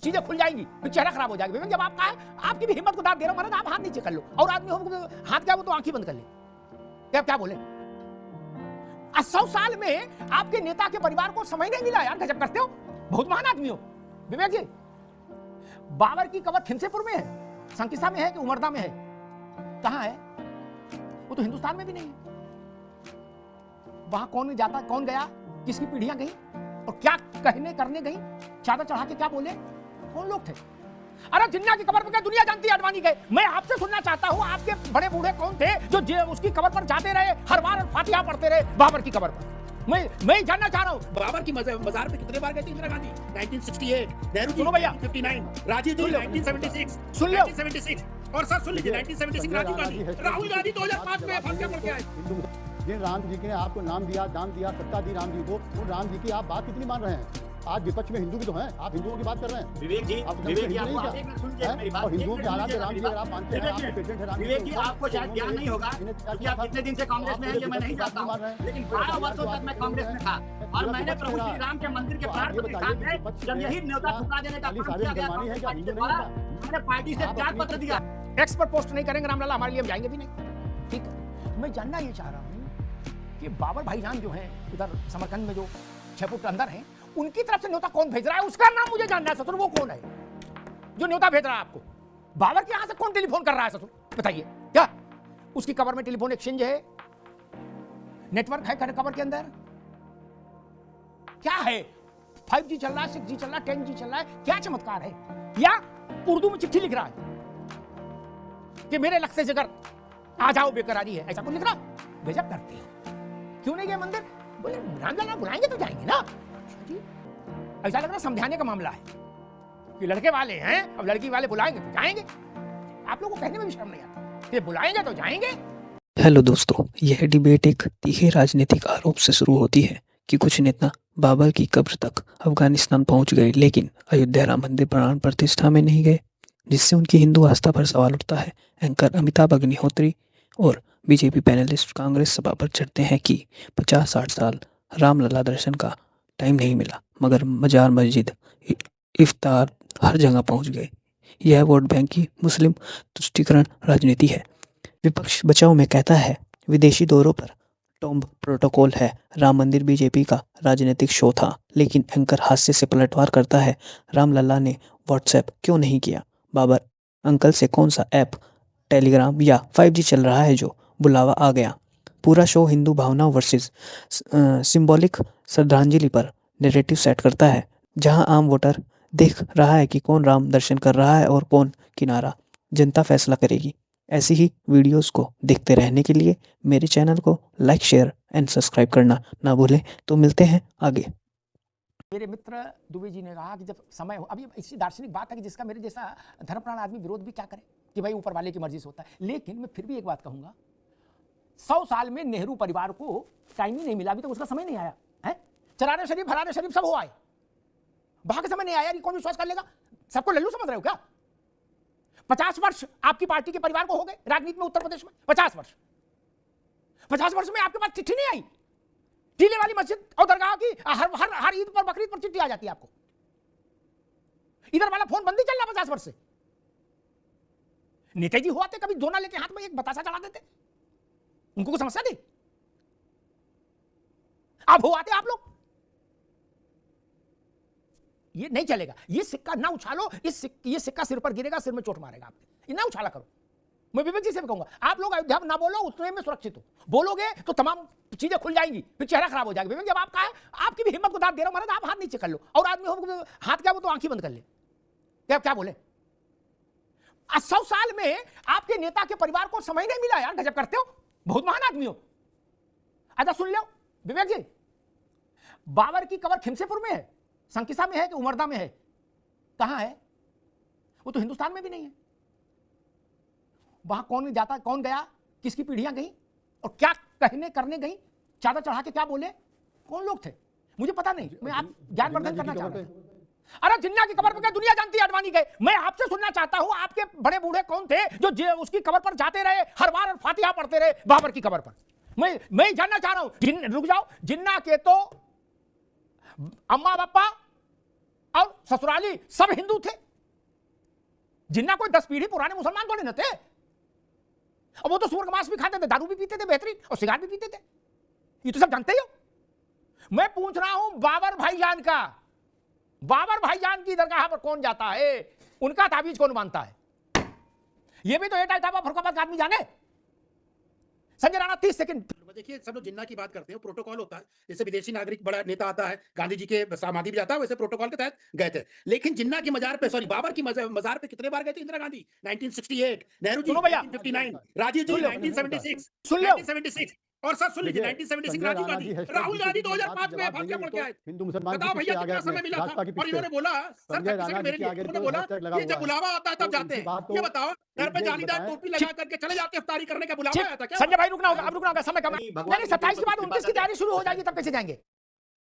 चीजें खुल जाएंगी, फिर चेहरा खराब हो जाएगा। विवेक जब आपका है, आपकी भी हिम्मत को दाद दे रहा हूं, महाराज आप हाथ नीचे कर लो, और आदमी हो हाथ क्या वो तो आंखें बंद कर ले, क्या बोले। 100 साल में आपके नेता के परिवार को समय नहीं मिला यार, गजब करते हो, बहुत महान आदमी हो विवेक जी। बाबर की कब्र खिमसेपुर में है, संकिसा में है कि उमरदा में है, कहां है वो तो हिंदुस्तान में भी नहीं है। वहां कौन जाता, कौन गया, किसकी पीढ़ियां गई और क्या कहने करने गई, चादर चढ़ा के क्या बोले, कौन लोग थे। अरे जिन्ना की कब्र पर क्या दुनिया जानती है, अडवाणी गए। मैं आपसे सुनना चाहता हूं आपके बड़े बूढ़े कौन थे जो उसकी कब्र पर जाते रहे, हर बार फातिहा पढ़ते रहे बाबर की कब्र पर। मैं जानना चाह रहा हूं बाबर की मजार पे कितने बार गए थे इंदिरा गांधी? 1968, नेहरू जी सुनो भैया 1959, राजीव जी 1976, सुन लो 1976, और सर सुन लीजिए 1976 राजीव गांधी, राहुल गांधी 2005 में फातिहा पढ़ के आए। जिन राम जी ने आपको नाम दिया, दान दिया, सत्ता दी राम जी को, उन राम जी की आप बात कितनी मान रहे हैं? आज विपक्ष में हिंदू भी तो हैं, आप हिंदुओं की बात कर रहे हैं। विवेक जी आप विवेक जी आपको आप एक मिनट सुनिए मेरी बात। और हिंदुओं के हालात राम जी अगर आप मानते हैं, आपके पेटेंट है राम विवेक जी आपको शायद ज्ञान नहीं होगा कि आप कितने दिन से कांग्रेस में हैं, ये मैं नहीं जानता हूं, लेकिन 12 वर्षों तक मैं कांग्रेस में था और मैंने प्रभु श्री राम के मंदिर के प्राण प्रतिष्ठान में जब यही न्योता ठुकरा देने का काम किया गया कांग्रेस पार्टी के द्वारा, मैंने पार्टी से त्याग पत्र दिया। एक्स पर पोस्ट नहीं करेंगे रामलला, हमारे लिए हम जाएंगे भी नहीं, ठीक है। मैं जानना ये चाह रहा हूं कि बाबर भाईजान जो हैं इधर समरकंद में जो 6 फुट अंदर हैं, उनकी तरफ से न्योता कौन भेज रहा है, उसका नाम मुझे जानना है ससुर। वो कौन है जो न्योता भेज रहा है आपको? बाबर के यहां से कौन टेलीफोन कर रहा है ससुर, बताइए। क्या उसकी कब्र में टेलीफोन एक्सचेंज है, नेटवर्क है कब्र के अंदर, क्या है? 5G चल रहा है, 6G चल रहा है, 10G चल रहा है, क्या चमत्कार है? या उर्दू में चिट्ठी लिख रहा है कि मेरे लक्ष्य जिगर आ जाओ बेकरारी है, ऐसा कुछ लिख रहा? बेजब करते हो, क्यों नहीं गए मंदिर? बोले रामलला बुलाएंगे तो जाएंगे ना। ऐसा लग रहा समझाने का मामला है कि लड़के वाले हैं, अब लड़की वाले बुलाएंगे तो जाएंगे। आप लोगों को कहने में भी शर्म नहीं आता कि बुलाएंगे तो जाएंगे। हेलो दोस्तों, यह डिबेट एक तीखे राजनीतिक आरोप से शुरू होती है कि कुछ नेता बाबर की कब्र तक अफगानिस्तान पहुंच गए लेकिन अयोध्या राम मंदिर प्राण प्रतिष्ठा में नहीं गए, जिससे उनकी हिंदू आस्था पर सवाल उठता है। एंकर अमिताभ अग्निहोत्री और बीजेपी पैनलिस्ट कांग्रेस सभा पर चढ़ते हैं कि 50-60 साल रामलला दर्शन का टाइम नहीं मिला, मगर मजार मस्जिद इफ्तार हर जगह पहुंच गए। यह वोट बैंक की मुस्लिम तुष्टीकरण राजनीति है। विपक्ष बचाव में कहता है विदेशी दौरों पर टॉम्ब प्रोटोकॉल है, राम मंदिर बीजेपी का राजनीतिक शो था। लेकिन एंकर हास्य से पलटवार करता है, रामलला ने व्हाट्सएप क्यों नहीं किया? बाबर अंकल से कौन सा ऐप, टेलीग्राम या 5G चल रहा है जो बुलावा आ गया? पूरा शो हिंदू भावना वर्सेस सिंबॉलिक श्रद्धांजलि पर नैरेटिव सेट करता है, जहां आम वोटर देख रहा है कि कौन राम दर्शन कर रहा है और कौन किनारा। जनता फैसला करेगी। ऐसी ही वीडियोस को देखते रहने के लिए मेरे चैनल को लाइक, शेयर एंड सब्सक्राइब करना ना भूलें। तो मिलते हैं आगे। मेरे मित्र दुबे जी ने कहा कि जब समय हो, अभी इसी दार्शनिक बात है कि जिसका मेरे जैसा धर्मप्राण आदमी विरोध भी क्या करे कि भाई ऊपर वाले की मर्जी से होता है। लेकिन मैं फिर भी एक बात कहूंगा, 100 साल में नेहरू परिवार को टाइम ही नहीं मिला, अभी तक उसका समय नहीं आया है। चरारे शरीफ, फरारे शरीफ सब हो आए, वहां के समय नहीं आया। कौन विश्वास कर लेगा? सबको लल्लू समझ रहे हो क्या? 50 वर्ष आपकी पार्टी के परिवार को हो गए राजनीति में उत्तर प्रदेश में। 50 वर्ष, 50 वर्ष में आपके पास चिट्ठी नहीं आई। टीले वाली मस्जिद और दरगाह की हर ईद पर, बकरीद पर चिट्ठी आ जाती है आपको। इधर वाला फोन बंद ही चल रहा 50 वर्ष से। नेताजी हुआ थे, कभी दोना लेके हाथ में एक बतासा चढ़ा देते, उनको कोई समस्या थी? अब हुआ थे आप लोग। ये नहीं चलेगा, ये सिक्का ना उछालो, ये सिक्का सिर पर गिरेगा, सिर में चोट मारेगा आपके। ये ना उछाला करो। मैं विवेक जी से भी कहूंगा, आप लोग अयोध्या ना बोलो, उतने में सुरक्षित हो। बोलोगे तो तमाम चीजें खुल जाएंगी, फिर चेहरा खराब हो जाएगा। विवेक जब आपका है, आपकी भी हिम्मत को दाद दे रहा हूं, महाराज आप हाथ नीचे कर लो, और आदमी हो हाथ क्या वो तो आंखें बंद कर ले, क्या बोले। 100 साल में आपके नेता के परिवार को समय नहीं मिला यार, गजब करते हो, बहुत महान आदमी हो। अच्छा सुन लो विवेक जी, बाबर की कब्र खिमसेपुर में है, संकिसा में है कि उमरदा में है, कहां है वो तो हिंदुस्तान में भी नहीं है। वहां कौन जाता, कौन गया, किसकी पीढ़ियां गई और क्या कहने करने गई, चादर चढ़ा के क्या बोले, कौन लोग थे, मुझे पता नहीं। मैं आप ज्ञानवर्धन करना चाह रहा हूं। अरे जिन्ना की कब्र पर क्या दुनिया जानती है, अडवाणी गए। मैं आपसे सुनना चाहता हूं आपके बड़े बूढ़े कौन थे जो उसकी कब्र पर जाते रहे, हर बार फातिहा पढ़ते रहे बाबर की कब्र पर। मैं जानना चाह रहा हूं। रुक जाओ, जिन्ना के तो अम्मा पापा और ससुराली सब हिंदू थे। जिन्ना कोई 10 पीढ़ी पुराने मुसलमान थोड़े न थे। और वो तो सूअर का मांस भी खाते थे, दारू भी पीते थे बेहतरीन, और सिगारेट भी पीते थे। ये तो सब जानते ही हो। मैं पूछ रहा हूं बाबर भाईजान का, बाबर भाईजान की दरगाह पर कौन जाता है, उनका ताबीज कौन मानता है? ये भी तो एटा इटाबा फरकाबाद का आदमी जाने। संजय राणा 30 सेकंड। देखिए, सब लोग जिन्ना की बात करते हैं, प्रोटोकॉल होता है। जैसे विदेशी नागरिक बड़ा नेता आता है, गांधी जी के समाधि भी जाता है, वैसे प्रोटोकॉल के तहत गए थे। लेकिन जिन्ना की मजार पे, सॉरी, बाबर की मजार पे कितने बार गए थे इंदिरा गांधी? 1968, नेहरू जी 1959, राजीव जी 1976, सुन लो। 1976, और सर सुन लीजिए 1976 राजीव गांधी, राहुल गांधी 2005 में फांसियां पड़ के आए। हिंदू मुसलमान बताओ भैया कितना समय मिला था? और इन्होंने बोला, सर मेरे लिए उन्होंने बोला कि जब बुलावा आता है तब जाते हैं। ये बताओ, घर पे जालीदार टोपी लगा करके चले जाते, इफ्तारी करने का बुलावा आया था क्या? संजय भाई रुकना होगा, अब रुकना होगा, समय कम है। नहीं 27 के बाद 29 की तैयारी शुरू हो जाएगी, तब कैसे जाएंगे?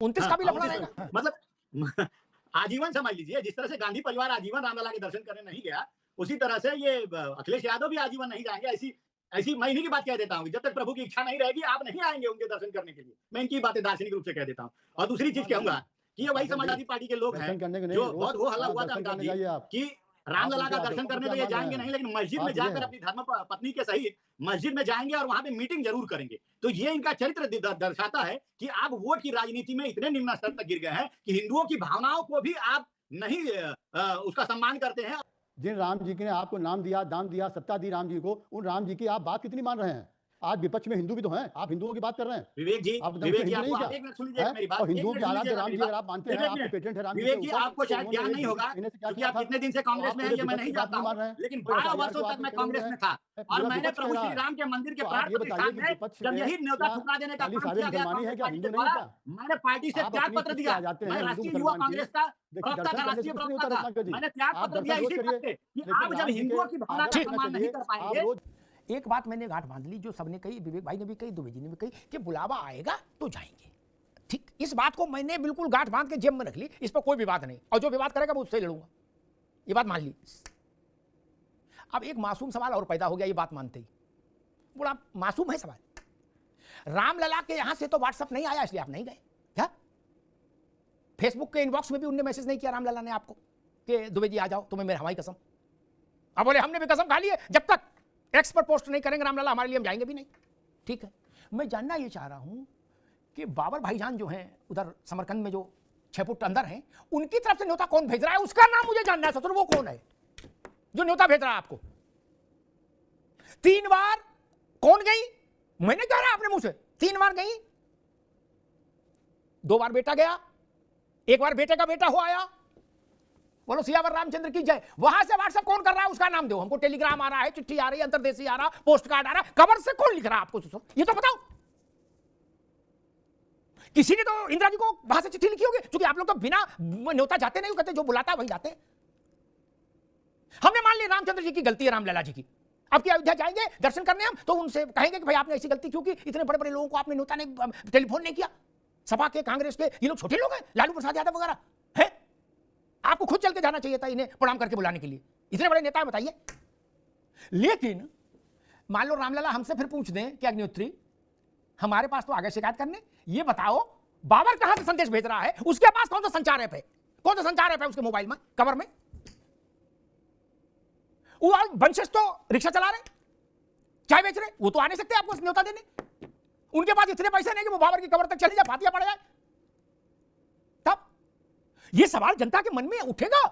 29 का भी लफड़ा रहेगा। मतलब आजीवन समझ लीजिए, जिस तरह से गांधी परिवार आजीवन रामलला के दर्शन करने नहीं गया, उसी तरह से ये अखिलेश यादव भी आजीवन नहीं जाएंगे। ऐसी मैं इन्हीं की बात कह देता हूँ, जब तक प्रभु की इच्छा नहीं रहेगी आप नहीं आएंगे उनके दर्शन करने के लिए। मैं इनकी बातें दार्शनिक रूप से कह देता हूँ। और दूसरी चीज कहूंगा कि ये वही समाजवादी पार्टी के लोग हैं जो बहुत वो हल्ला हुआ था अमिताभ जी कि रामलला का दर्शन करने तो ये जाएंगे नहीं, लेकिन मस्जिद में जाकर अपनी धर्म पत्नी के सहित मस्जिद में जाएंगे और वहां पे मीटिंग जरूर करेंगे। तो ये इनका चरित्र दर्शाता है कि आप वोट की राजनीति में इतने निम्न स्तर तक गिर गए हैं कि हिंदुओं की भावनाओं को भी आप नहीं उसका सम्मान करते हैं। जिन राम जी ने आपको नाम दिया, दान दिया, सत्ता दी राम जी को, उन राम जी की आप बात कितनी मान रहे हैं? आज विपक्ष में हिंदू भी तो हैं, आप हिंदुओं की बात कर रहे हैं। विवेक जी, आप विवेक जी, हिंदू आपको नहीं एक मिनट सुन लीजिए मेरी बात। और हिंदुओं के आराध्य राम जी अगर आप मानते हैं, आपके पेटेंट है राम जी के विवेक जी, ऊपर, आपको शायद ज्ञान नहीं होगा क्योंकि आप कितने दिन से कांग्रेस में हैं ये मैं नहीं जानता हूं, लेकिन 12 वर्षों तक मैं कांग्रेस में था और मैंने प्रभु श्री राम के मंदिर के प्राण प्रतिष्ठान में जब यही न्योता ठुकरा देने का काम किया गया, मैंने पार्टी से त्याग पत्र दिया। मैं राष्ट्रीय युवा कांग्रेस का प्रवक्ता था, राष्ट्रीय प्रवक्ता था। मैंने त्याग पत्र दिया इसी बात पे कि आप जब हिंदुओं की भावना का सम्मान नहीं कर पाएंगे। एक बात मैंने गांठ बांध ली, जो सबने कही, विवेक भाई ने भी कही, दुबे जी ने भी कही, कि बुलावा आएगा तो जाएंगे। ठीक, इस बात को मैंने बिल्कुल गांठ बांध के जेब में रख ली, इस पर कोई विवाद नहीं, और जो विवाद करेगा मैं उससे लड़ूंगा, ये बात मान ली। अब एक मासूम सवाल और पैदा हो गया ये बात मानते ही। बोला मासूम है सवाल, रामलला के यहां से तो व्हाट्सएप नहीं आया इसलिए आप नहीं गए क्या? फेसबुक के इनबॉक्स में भी उनने मैसेज नहीं किया रामलला ने आपको कि दुबे जी आ जाओ, तुम्हें मेरी हमारी कसम। अब बोले हमने भी कसम खा ली है, जब तक एक्स पर पोस्ट नहीं करेंगे रामलला हमारे लिए हम जाएंगे भी नहीं। ठीक है, मैं जानना ये चाह रहा हूं कि बाबर भाईजान जो हैं उधर समरकंद में जो 6 फुट अंदर हैं, उनकी तरफ से न्योता कौन भेज रहा है, उसका नाम मुझे जानना है। ससुर वो कौन है जो न्योता भेज रहा है आपको? 3 बार कौन गई? मैंने कह रहा अपने मुंह से 3 बार गई, 2 बार बेटा गया, 1 बार बेटे का बेटा हो आया। बोलो सियावर रामचंद्र की जय। वहां से व्हाट्सएप कौन कर रहा है उसका नाम दो हमको। टेलीग्राम आ रहा है, चिट्ठी आ रही है, अंतरदेशी आ रहा, पोस्ट कार्ड आ रहा, कवर से कौन लिख रहा है आपको ससुर, ये तो बताओ। किसी ने तो इंदिरा जी को वहां से चिट्ठी लिखी होगी, क्योंकि आप लोग तो बिना न्योता जाते नहीं, कहते जो बुलाता वही जाते। हमने मान लिया रामचंद्र जी की गलती है, रामलला जी की। अब की अयोध्या जाएंगे दर्शन करने हम, तो उनसे कहेंगे कि भाई आपने ऐसी गलती क्यों की, इतने बड़े बड़े लोगों को आपने न्योता ने टेलीफोन नहीं किया। सपा के, कांग्रेस के ये लोग छोटे लोग हैं, लालू प्रसाद यादव वगैरह है, आपको खुद चल के जाना चाहिए था इन्हें प्रणाम करके बुलाने के लिए। इतने बड़े नेता है बताइए। लेकिन मान लो रामलला हमसे फिर पूछ दें कि अग्निहोत्री हमारे पास तो आगे शिकायत करने, ये बताओ बाबर कहां से संदेश भेज रहा है, उसके पास कौन सा संचार ऐप है, कौन सा संचार ऐप है उसके मोबाइल में, कवर में? वो वंशज तो रिक्शा चला रहे, चाय बेच रहे, वो तो आ नहीं सकते आपको न्योता देने। उनके पास इतने पैसे नहीं कि वो बाबर की कबर तक चली जाए, फातिया पड़ जाए। तब ये सवाल जनता के मन में उठेगा।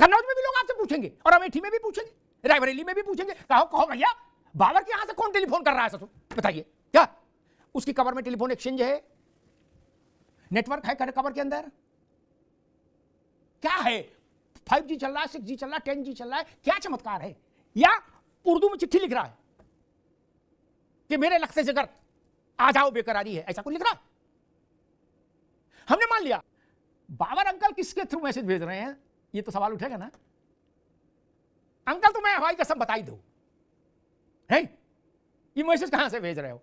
कन्नौज में भी लोग आपसे पूछेंगे, और अमेठी में भी पूछेंगे, रायबरेली में भी पूछेंगे, कहो कहो भैया बाबर के यहां से कौन टेलीफोन कर रहा है ससुर, बताइए। क्या उसकी कवर में टेलीफोन एक्सचेंज है, नेटवर्क है कवर के अंदर, क्या है, 5G चल रहा है, 6G चल रहा है, 10G चल रहा है, क्या चमत्कार है? या उर्दू में चिट्ठी लिख रहा है कि मेरे लक्ष्य जिगर आ जाओ बेकरारी है, ऐसा कुछ लिख रहा है? हमने मान लिया बाबर अंकल किसके थ्रू मैसेज भेज रहे हैं, ये तो सवाल उठेगा ना। अंकल तुम्हें हवाई कसम बताई दो, है ये मैसेज कहां से भेज रहे हो?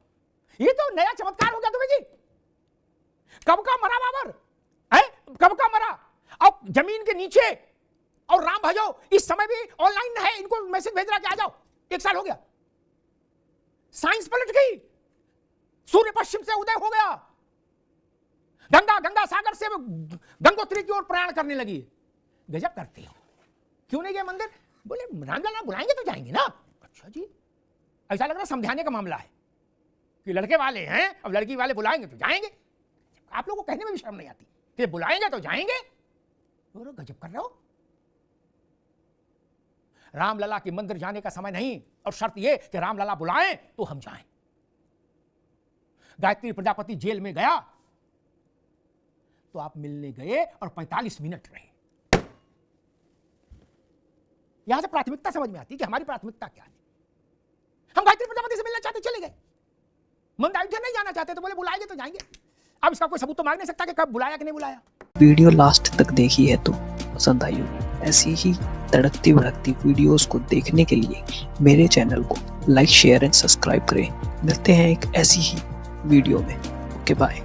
ये तो नया चमत्कार हो गया तुम्हें जी। कब का मरा बाबर है, कब का मरा, और जमीन के नीचे, और राम भजो इस समय भी ऑनलाइन है, इनको मैसेज भेज रहा कि आ जाओ। 1 साल हो गया, साइंस पलट गई, सूर्य पश्चिम से उदय हो गया। गंगा सागर से गंगोत्री की ओर प्रयाण करने लगी। गजब करते हो, क्यों नहीं गए मंदिर? बोले रामलला बुलाएंगे तो जाएंगे ना। अच्छा जी, ऐसा लग रहा है समझाने का मामला है कि लड़के वाले हैं, अब लड़की वाले बुलाएंगे तो जाएंगे। आप लोगों को कहने में भी शर्म नहीं आती कि बुलाएंगे तो जाएंगे। और गजब कर रहे हो। रामलला के मंदिर जाने का समय नहीं, और शर्त यह कि रामलला बुलाएं तो हम जाएं। गायत्री प्रजापति जेल में गया तो आप मिलने गए और 45 मिनट रहे। यहां से प्राथमिकता समझ में आती है कि हमारी प्राथमिकता क्या है। हम गायत्री प्रजापति से मिलना चाहते, चले गए। मंदायुद्ध नहीं जाना चाहते तो बोले बुलाएंगे तो जाएंगे। अब इसका कोई सबूत तो मांग नहीं सकता कि कब बुलाया कि नहीं बुलाया। वीडियो लास्ट तक देखी है तो पसंद आई होगी। ऐसी ही तड़कती भड़कती वीडियोस को देखने के लिए मेरे चैनल को लाइक, शेयर एंड सब्सक्राइब करें। मिलते हैं एक ऐसी ही वीडियो में। Okay bye.